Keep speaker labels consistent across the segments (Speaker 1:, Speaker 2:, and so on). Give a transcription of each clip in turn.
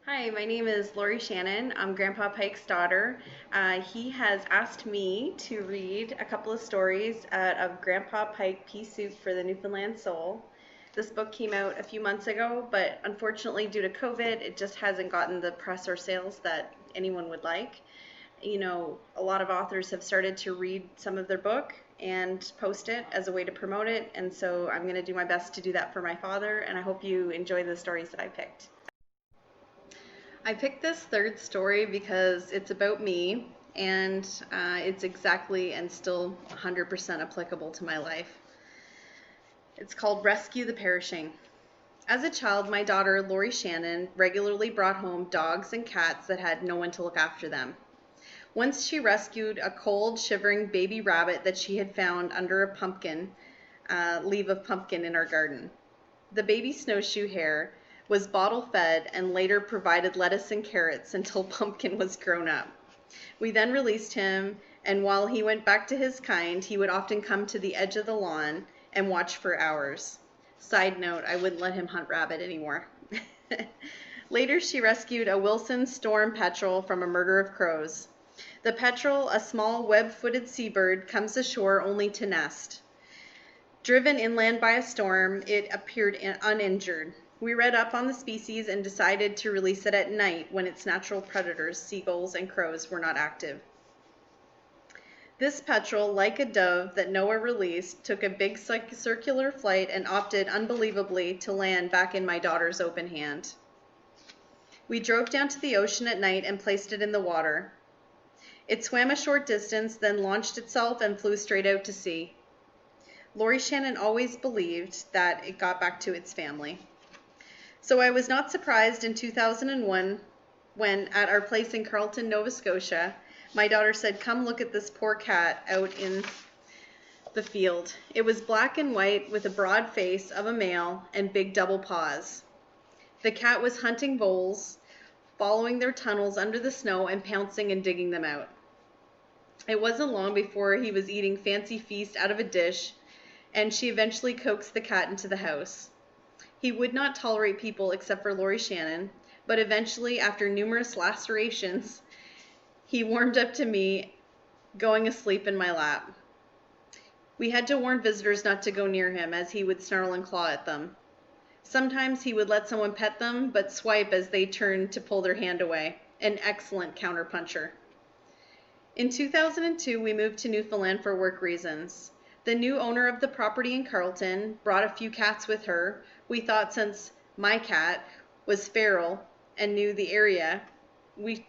Speaker 1: Hi, my name is Lori Shannon. I'm Grandpa Pike's daughter. He has asked me to read a couple of stories out of Grandpa Pike Pea Soup for the Newfoundland Soul. This book came out a few months ago, but unfortunately, due to COVID, it just hasn't gotten the press or sales that anyone would like. A lot of authors have started to read some of their book and post it as a way to promote it, and so I'm going to do my best to do that for my father, and I hope you enjoy the stories that I picked. I picked this third story because it's about me and it's exactly and still 100% applicable to my life. It's called Rescue the Perishing. As a child, my daughter, Lori Shannon, regularly brought home dogs and cats that had no one to look after them. Once she rescued a cold, shivering baby rabbit that she had found under a leaf of pumpkin in our garden. The baby snowshoe hare was bottle fed and later provided lettuce and carrots until Pumpkin was grown up. We then released him, and while he went back to his kind, he would often come to the edge of the lawn and watch for hours. Side note, I wouldn't let him hunt rabbit anymore. Later, she rescued a Wilson storm petrel from a murder of crows. The petrel, a small web-footed seabird, comes ashore only to nest. Driven inland by a storm, it appeared uninjured. We read up on the species and decided to release it at night when its natural predators, seagulls and crows, were not active. This petrel, like a dove that Noah released, took a big circular flight and opted unbelievably to land back in my daughter's open hand. We drove down to the ocean at night and placed it in the water. It swam a short distance, then launched itself and flew straight out to sea. Lori Shannon always believed that it got back to its family. So I was not surprised in 2001 when, at our place in Carleton, Nova Scotia, my daughter said, "Come look at this poor cat out in the field." It was black and white with a broad face of a male and big double paws. The cat was hunting voles, following their tunnels under the snow and pouncing and digging them out. It wasn't long before he was eating fancy feast out of a dish, and she eventually coaxed the cat into the house. He would not tolerate people except for Lori Shannon, but eventually, after numerous lacerations, he warmed up to me, going asleep in my lap. We had to warn visitors not to go near him, as he would snarl and claw at them. Sometimes he would let someone pet them, but swipe as they turned to pull their hand away. An excellent counterpuncher. In 2002, we moved to Newfoundland for work reasons. The new owner of the property in Carleton brought a few cats with her. We thought since my cat was feral and knew the area, we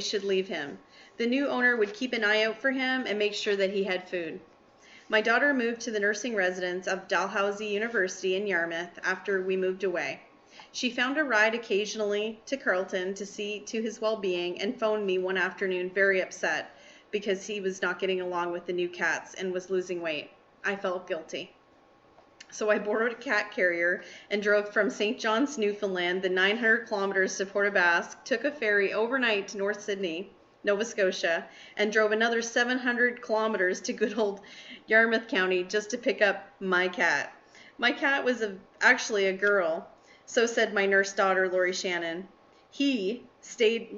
Speaker 1: should leave him. The new owner would keep an eye out for him and make sure that he had food. My daughter moved to the nursing residence of Dalhousie University in Yarmouth after we moved away. She found a ride occasionally to Carleton to see to his well-being and phoned me one afternoon very upset because he was not getting along with the new cats and was losing weight. I felt guilty. So I borrowed a cat carrier and drove from St. John's, Newfoundland, the 900 kilometers to Port Basques, took a ferry overnight to North Sydney, Nova Scotia, and drove another 700 kilometers to good old Yarmouth County just to pick up my cat. My cat was actually a girl, so said my nurse daughter, Lori Shannon. He stayed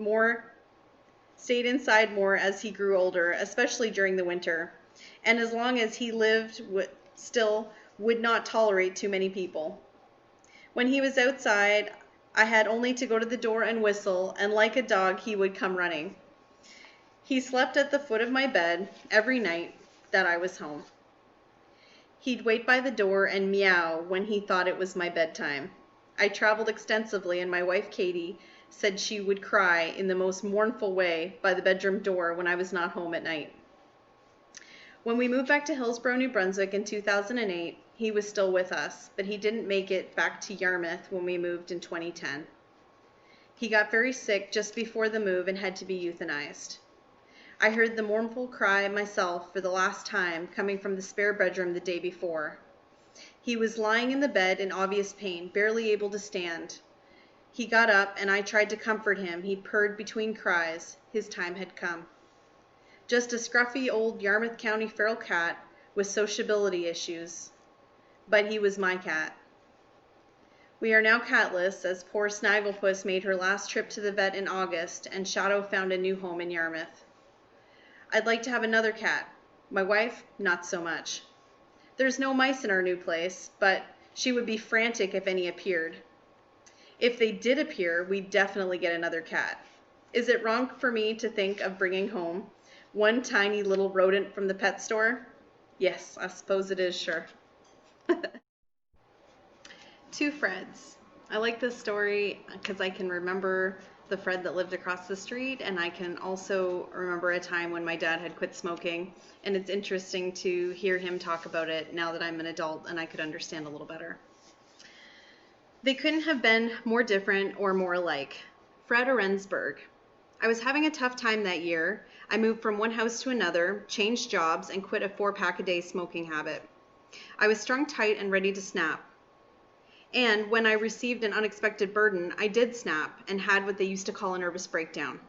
Speaker 1: inside more as he grew older, especially during the winter, and as long as he lived, still would not tolerate too many people. When he was outside, I had only to go to the door and whistle, and like a dog, he would come running. He slept at the foot of my bed every night that I was home. He'd wait by the door and meow when he thought it was my bedtime. I traveled extensively, and my wife, Katie, said she would cry in the most mournful way by the bedroom door when I was not home at night. When we moved back to Hillsborough, New Brunswick in 2008, he was still with us, but he didn't make it back to Yarmouth when we moved in 2010. He got very sick just before the move and had to be euthanized. I heard the mournful cry myself for the last time coming from the spare bedroom the day before. He was lying in the bed in obvious pain, barely able to stand. He got up, and I tried to comfort him. He purred between cries. His time had come. Just a scruffy old Yarmouth County feral cat with sociability issues. But he was my cat. We are now catless, as poor Snagglepuss made her last trip to the vet in August, and Shadow found a new home in Yarmouth. I'd like to have another cat. My wife, not so much. There's no mice in our new place, but she would be frantic if any appeared. If they did appear, we'd definitely get another cat. Is it wrong for me to think of bringing home one tiny little rodent from the pet store? Yes, I suppose it is, sure. Two Freds. I like this story because I can remember the Fred that lived across the street, and I can also remember a time when my dad had quit smoking, and it's interesting to hear him talk about it now that I'm an adult and I could understand a little better. They couldn't have been more different or more alike. Fred Arensberg. I was having a tough time that year. I moved from one house to another, changed jobs, and quit a 4-pack-a-day smoking habit. I was strung tight and ready to snap. And when I received an unexpected burden, I did snap and had what they used to call a nervous breakdown.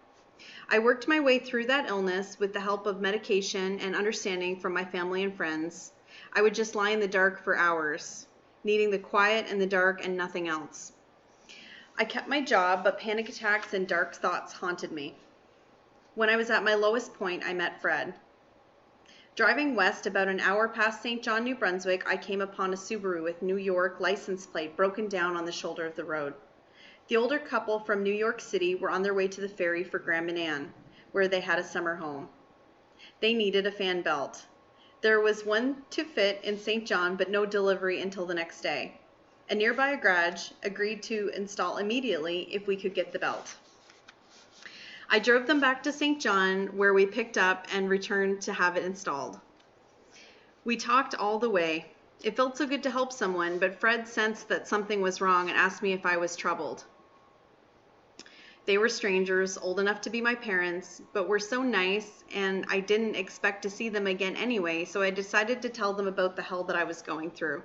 Speaker 1: I worked my way through that illness with the help of medication and understanding from my family and friends. I would just lie in the dark for hours, needing the quiet and the dark and nothing else. I kept my job, but panic attacks and dark thoughts haunted me. When I was at my lowest point, I met Fred. Driving west about an hour past St. John, New Brunswick, I came upon a Subaru with New York license plate broken down on the shoulder of the road. The older couple from New York City were on their way to the ferry for Grand Manan, where they had a summer home. They needed a fan belt. There was one to fit in St. John, but no delivery until the next day. A nearby garage agreed to install immediately if we could get the belt. I drove them back to St. John, where we picked up and returned to have it installed. We talked all the way. It felt so good to help someone, but Fred sensed that something was wrong and asked me if I was troubled. They were strangers, old enough to be my parents, but were so nice, and I didn't expect to see them again anyway, so I decided to tell them about the hell that I was going through.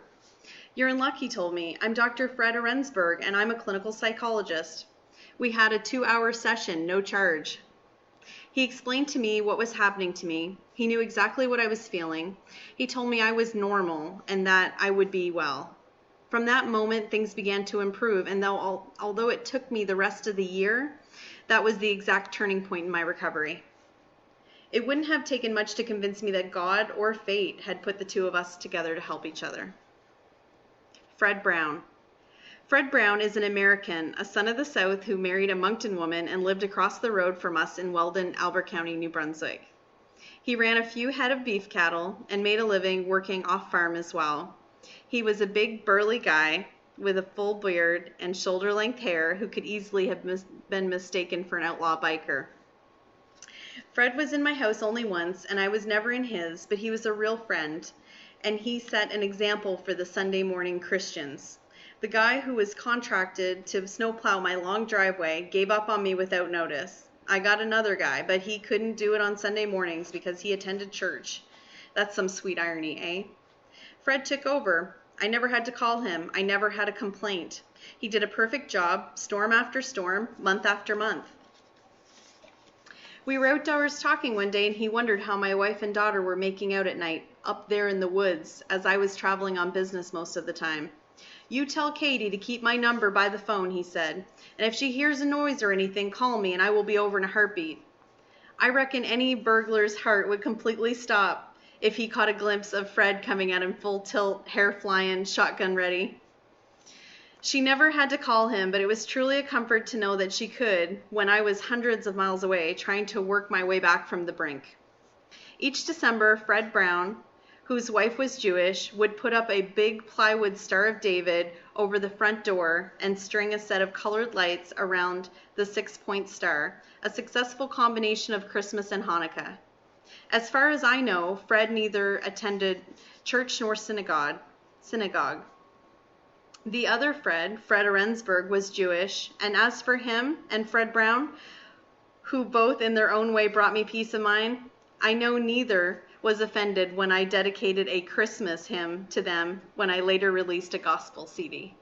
Speaker 1: You're in luck, he told me. I'm Dr. Fred Arensberg, and I'm a clinical psychologist. We had a 2-hour session, no charge. He explained to me what was happening to me. He knew exactly what I was feeling. He told me I was normal and that I would be well. From that moment, things began to improve, and although it took me the rest of the year, that was the exact turning point in my recovery. It wouldn't have taken much to convince me that God or fate had put the two of us together to help each other. Fred Brown. Fred Brown is an American, a son of the South who married a Moncton woman and lived across the road from us in Weldon, Albert County, New Brunswick. He ran a few head of beef cattle and made a living working off-farm as well. He was a big, burly guy with a full beard and shoulder-length hair who could easily have been mistaken for an outlaw biker. Fred was in my house only once, and I was never in his, but he was a real friend, and he set an example for the Sunday morning Christians. The guy who was contracted to snowplow my long driveway gave up on me without notice. I got another guy, but he couldn't do it on Sunday mornings because he attended church. That's some sweet irony, eh? Fred took over. I never had to call him. I never had a complaint. He did a perfect job, storm after storm, month after month. We were outdoors talking one day, and he wondered how my wife and daughter were making out at night, up there in the woods, as I was traveling on business most of the time. You tell Katie to keep my number by the phone, he said, and if she hears a noise or anything, call me and I will be over in a heartbeat. I reckon any burglar's heart would completely stop if he caught a glimpse of Fred coming at him full tilt, hair flying, shotgun ready. She never had to call him, but it was truly a comfort to know that she could when I was hundreds of miles away trying to work my way back from the brink. Each December, Fred Brown, whose wife was Jewish, would put up a big plywood Star of David over the front door and string a set of colored lights around the 6-point star, a successful combination of Christmas and Hanukkah. As far as I know, Fred neither attended church nor synagogue. The other Fred Arensberg, was Jewish, and as for him and Fred Brown, who both in their own way brought me peace of mind, I know neither was offended when I dedicated a Christmas hymn to them when I later released a gospel CD.